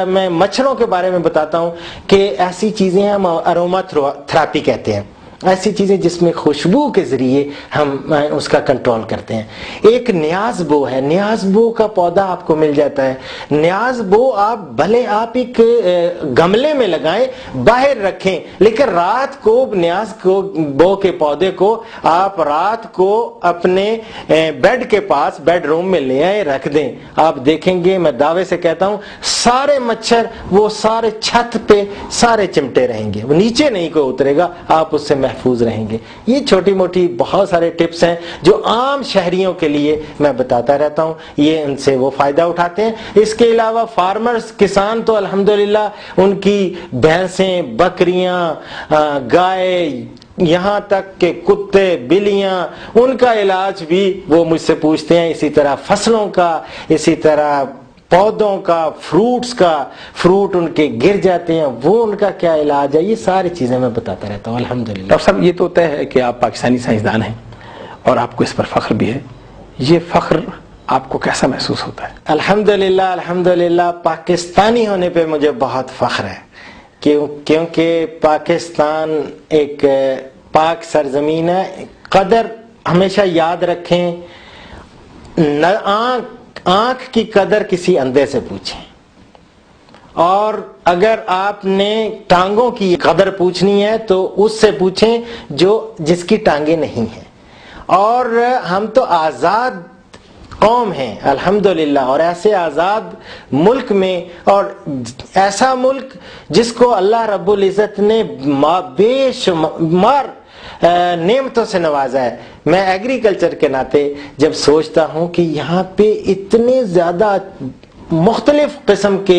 میں مچھروں کے بارے میں بتاتا ہوں کہ ایسی چیزیں ہم اروما تھراپی کہتے ہیں، ایسی چیزیں جس میں خوشبو کے ذریعے ہم اس کا کنٹرول کرتے ہیں۔ ایک نیاز بو ہے، نیاز بو کا پودا آپ کو مل جاتا ہے۔ نیاز بو آپ بھلے آپ ایک گملے میں لگائیں، باہر رکھیں، لیکن رات کو نیاز کو بو کے پودے کو آپ رات کو اپنے بیڈ کے پاس بیڈ روم میں لے آئے رکھ دیں، آپ دیکھیں گے، میں دعوے سے کہتا ہوں سارے مچھر وہ سارے چھت پہ سارے چمٹے رہیں گے، وہ نیچے نہیں کوئی اترے گا، آپ اس سے محفوظ رہیں گے۔ یہ چھوٹی موٹی بہت سارے ٹپس ہیں جو عام شہریوں کے لیے میں بتاتا رہتا ہوں، یہ ان سے وہ فائدہ اٹھاتے ہیں۔ اس کے علاوہ فارمرز، کسان تو الحمدللہ ان کی بھینسیں، بکریاں، گائے، یہاں تک کہ کتے، بلیاں، ان کا علاج بھی وہ مجھ سے پوچھتے ہیں، اسی طرح فصلوں کا، اسی طرح پودوں کا، فروٹس کا، فروٹ ان کے گر جاتے ہیں وہ ان کا کیا علاج ہے، یہ ساری چیزیں میں بتاتا رہتا ہوں الحمدللہ۔ ڈاکٹر صاحب، یہ تو طے ہے کہ آپ پاکستانی سائنسدان ہیں اور آپ کو اس پر فخر بھی ہے، یہ فخر آپ کو کیسا محسوس ہوتا ہے؟ الحمدللہ پاکستانی ہونے پہ مجھے بہت فخر ہے، کیونکہ پاکستان ایک پاک سرزمین ہے۔ قدر ہمیشہ یاد رکھیں، آنکھ کی قدر کسی اندھے سے پوچھیں، اور اگر آپ نے ٹانگوں کی قدر پوچھنی ہے تو اس سے پوچھیں جس کی ٹانگیں نہیں ہیں۔ اور ہم تو آزاد قوم ہیں الحمدللہ، اور ایسے آزاد ملک میں، اور ایسا ملک جس کو اللہ رب العزت نے بے شمار نعمتوں سے نوازا ہے۔ میں ایگریکلچر کے ناطے جب سوچتا ہوں کہ یہاں پہ اتنے زیادہ مختلف قسم کے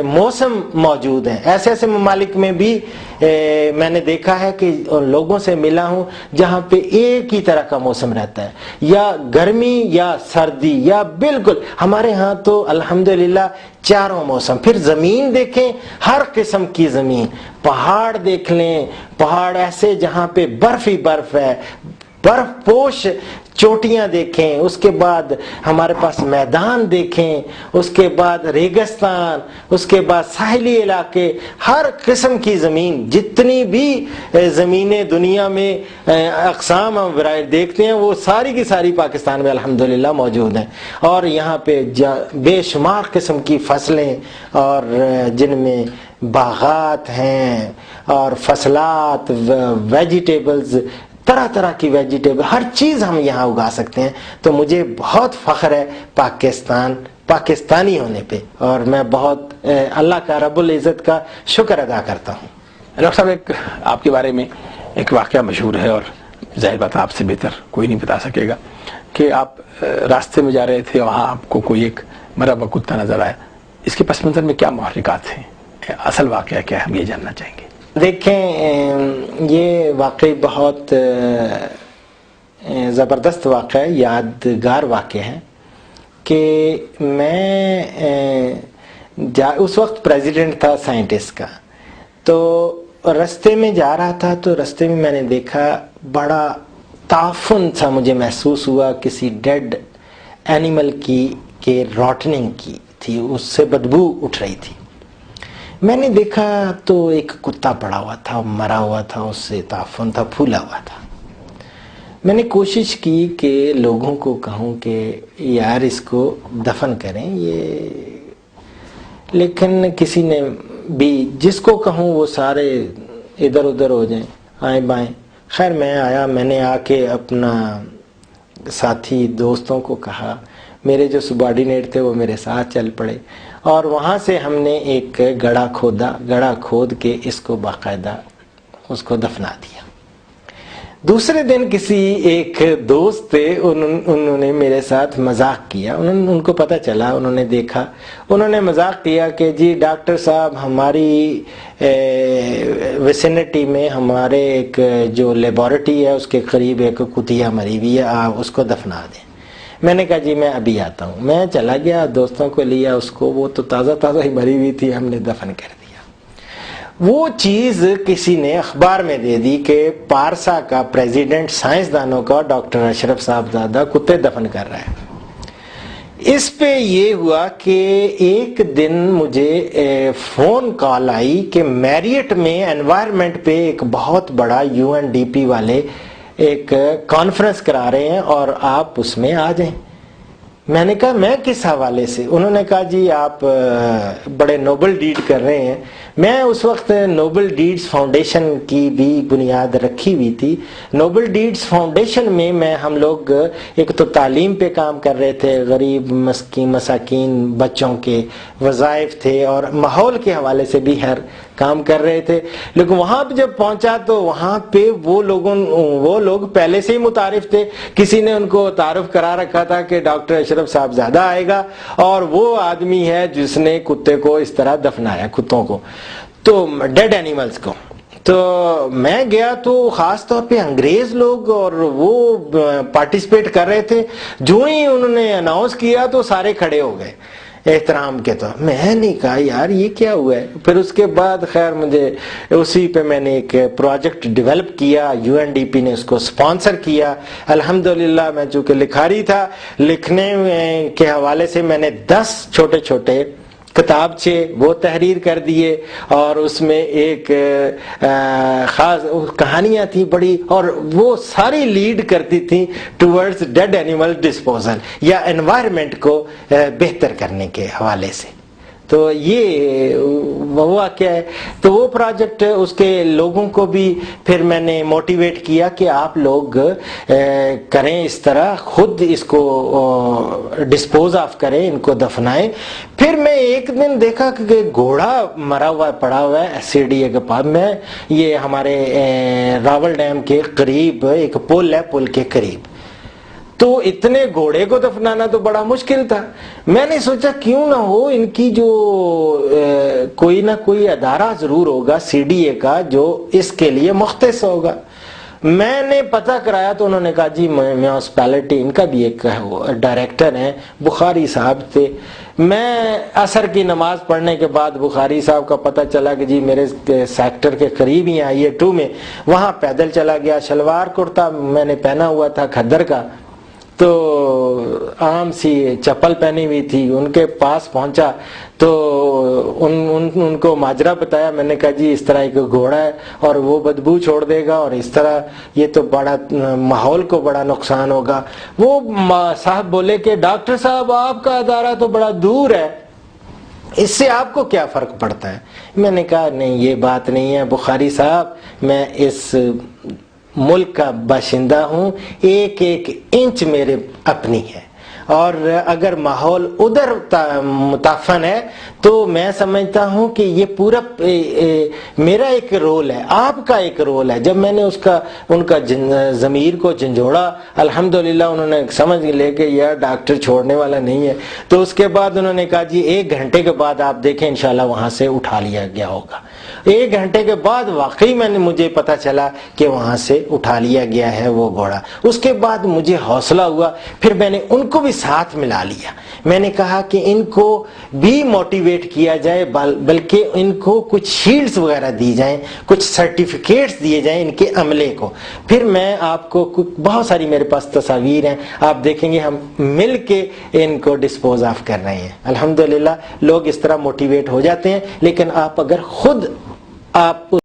موسم موجود ہیں، ایسے ایسے ممالک میں بھی میں نے دیکھا ہے کہ لوگوں سے ملا ہوں جہاں پہ ایک ہی طرح کا موسم رہتا ہے، یا گرمی یا سردی، یا بالکل ہمارے ہاں تو الحمدللہ چاروں موسم۔ پھر زمین دیکھیں، ہر قسم کی زمین، پہاڑ دیکھ لیں، پہاڑ ایسے جہاں پہ برف ہی برف ہے، برف پوش چوٹیاں دیکھیں، اس کے بعد ہمارے پاس میدان دیکھیں، اس کے بعد ریگستان، اس کے بعد ساحلی علاقے، ہر قسم کی زمین، جتنی بھی زمینیں دنیا میں اقسام ہم ورائٹ دیکھتے ہیں وہ ساری کی ساری پاکستان میں الحمدللہ موجود ہیں۔ اور یہاں پہ بے شمار قسم کی فصلیں، اور جن میں باغات ہیں اور فصلات، ویجیٹیبلز، طرح طرح کی ویجیٹیبل، ہر چیز ہم یہاں اگا سکتے ہیں۔ تو مجھے بہت فخر ہے پاکستانی ہونے پہ، اور میں بہت اللہ کا رب العزت کا شکر ادا کرتا ہوں۔ ڈاکٹر صاحب، ایک آپ کے بارے میں ایک واقعہ مشہور ہے، اور ظاہر بات آپ سے بہتر کوئی نہیں بتا سکے گا، کہ آپ راستے میں جا رہے تھے، وہاں آپ کو کوئی ایک مرا ہوا کتا نظر آیا، اس کے پس منظر میں کیا محرکات ہیں، اصل واقعہ کیا ہے، ہم یہ جاننا چاہیں گے۔ دیکھیں، یہ واقعی بہت زبردست واقعہ ہے، یادگار واقعہ ہے، کہ میں اس وقت پریزیڈنٹ تھا سائنٹسٹ کا، تو رستے میں جا رہا تھا، تو رستے میں میں نے دیکھا بڑا تعفن سا مجھے محسوس ہوا، کسی ڈیڈ اینیمل کی کہ روٹننگ کی تھی، اس سے بدبو اٹھ رہی تھی۔ میں نے دیکھا تو ایک کتا پڑا ہوا تھا، مرا ہوا تھا، اس سے تعفن تھا، پھولا ہوا تھا۔ میں نے کوشش کی کہ لوگوں کو کہوں کہ یار اس کو دفن کریں، لیکن کسی نے بھی، جس کو کہوں وہ سارے ادھر ادھر ہو جائیں، آئیں بائیں۔ خیر میں آیا، میں نے آ کے اپنا ساتھی دوستوں کو کہا، میرے جو سبارڈینیٹ تھے وہ میرے ساتھ چل پڑے، اور وہاں سے ہم نے ایک گڑھا کھود کے اس کو باقاعدہ اس کو دفنا دیا۔ دوسرے دن کسی ایک دوست تھے، انہوں نے میرے ساتھ مذاق کیا، ان کو پتہ چلا، انہوں نے دیکھا، انہوں نے مذاق کیا کہ جی ڈاکٹر صاحب، ہماری ویسینٹی میں ہمارے ایک جو لیبارٹری ہے اس کے قریب ایک کتیا مری ہوئی ہے، آپ اس کو دفنا دیں۔ میں نے کہا جی میں ابھی آتا ہوں۔ میں چلا گیا، دوستوں کو لیا اس کو، وہ تو تازہ ہی مری ہوئی تھی، ہم نے دفن کر دیا۔ وہ چیز کسی نے اخبار میں دے دی کہ پارسا کا پریزیڈنٹ سائنسدانوں کا ڈاکٹر اشرف صاحب زادہ کتے دفن کر رہا ہے۔ اس پہ یہ ہوا کہ ایک دن مجھے فون کال آئی کہ میریٹ میں انوائرمنٹ پہ ایک بہت بڑا UNDP والے ایک کانفرنس کرا رہے ہیں اور آپ اس میں آ جائیں. میں نے کہا میں کس حوالے سے؟ انہوں نے کہا جی آپ بڑے نوبل ڈیڈ کر رہے ہیں. میں اس وقت نوبل ڈیڈز فاؤنڈیشن کی بھی بنیاد رکھی ہوئی تھی. نوبل ڈیڈز فاؤنڈیشن میں ہم لوگ ایک تو تعلیم پہ کام کر رہے تھے، غریب مساکین بچوں کے وظائف تھے، اور ماحول کے حوالے سے بھی کام کر رہے تھے. لیکن وہاں پہ جب پہنچا تو وہاں پہ وہ لوگ پہلے سے ہی متعارف تھے. کسی نے ان کو تعارف کرا رکھا تھا کہ ڈاکٹر اشرف صاحب زیادہ آئے گا، اور وہ آدمی ہے جس نے کتے کو اس طرح دفنایا، کتوں کو، تو ڈیڈ اینیملز کو. تو میں گیا تو خاص طور پہ انگریز لوگ اور وہ پارٹیسپیٹ کر رہے تھے. جو ہی انہوں نے اناؤنس کیا تو سارے کھڑے ہو گئے احترام کے. تو میں نے کہا یار یہ کیا ہوا ہے. پھر اس کے بعد خیر مجھے اسی پہ میں نے ایک پروجیکٹ ڈیولپ کیا، UNDP نے اس کو سپانسر کیا. الحمدللہ میں چونکہ لکھاری تھا، لکھنے کے حوالے سے میں نے 10 چھوٹے چھوٹے کتابچے وہ تحریر کر دیے، اور اس میں ایک خاص کہانیاں تھیں بڑی، اور وہ ساری لیڈ کرتی تھیں ٹورڈز ڈیڈ اینیمل ڈسپوزل یا انوائرمنٹ کو بہتر کرنے کے حوالے سے. تو یہ ہوا کیا ہے. تو وہ پروجیکٹ اس کے لوگوں کو بھی پھر میں نے موٹیویٹ کیا کہ آپ لوگ کریں اس طرح، خود اس کو ڈسپوز آف کریں، ان کو دفنائیں. پھر میں ایک دن دیکھا کہ گھوڑا مرا ہوا پڑا ہوا ہے SCDA کے پاس میں، یہ ہمارے راول ڈیم کے قریب ایک پل ہے، پل کے قریب. تو اتنے گھوڑے کو دفنانا تو بڑا مشکل تھا. میں نے سوچا کیوں نہ ہو ان کی جو کوئی نہ کوئی ادارہ ضرور ہوگا CDA کا جو اس کے لیے مختص ہوگا. میں نے پتہ کرایا تو انہوں نے کہا جی میونسپیلٹی، ان کا بھی ایک ڈائریکٹر ہیں بخاری صاحب تھے. میں عصر کی نماز پڑھنے کے بعد بخاری صاحب کا پتہ چلا کہ جی میرے سیکٹر کے قریب ہی آئی ہے 2 میں، وہاں پیدل چلا گیا. شلوار کرتا میں نے پہنا ہوا تھا کھدر کا، تو عام سی چپل پہنی ہوئی تھی. ان کے پاس پہنچا تو ان کو ماجرا بتایا. میں نے کہا جی اس طرح ایک گھوڑا ہے اور وہ بدبو چھوڑ دے گا، اور اس طرح یہ تو بڑا ماحول کو بڑا نقصان ہوگا. وہ صاحب بولے کہ ڈاکٹر صاحب آپ کا ادارہ تو بڑا دور ہے، اس سے آپ کو کیا فرق پڑتا ہے؟ میں نے کہا نہیں یہ بات نہیں ہے بخاری صاحب، میں اس ملک کا باشندہ ہوں، ایک ایک انچ میرے اپنی ہے، اور اگر ماحول ادھر متعفن ہے تو میں سمجھتا ہوں کہ یہ پورا میرا ایک رول ہے، آپ کا ایک رول ہے. جب میں نے ان کا ضمیر کو جھنجھوڑا، الحمدللہ انہوں نے سمجھ لے کہ یار ڈاکٹر چھوڑنے والا نہیں ہے. تو اس کے بعد انہوں نے کہا جی 1 گھنٹے کے بعد آپ دیکھیں انشاءاللہ وہاں سے اٹھا لیا گیا ہوگا. 1 گھنٹے کے بعد واقعی مجھے پتا چلا کہ وہاں سے اٹھا لیا گیا ہے وہ گھوڑا. اس کے بعد مجھے حوصلہ ہوا، پھر میں نے ان کو بھی ساتھ ملا لیا. میں نے کہا کہ ان کو بھی موٹیویٹ کیا جائے، بلکہ ان کو کچھ شیلڈز وغیرہ دی جائیں، کچھ سرٹیفکیٹس دیے جائیں ان کے عملے کو. پھر میں آپ کو بہت ساری میرے پاس تصاویر ہیں، آپ دیکھیں گے ہم مل کے ان کو ڈسپوز آف کر رہے ہیں. الحمدللہ لوگ اس طرح موٹیویٹ ہو جاتے ہیں. لیکن آپ اگر خود آپ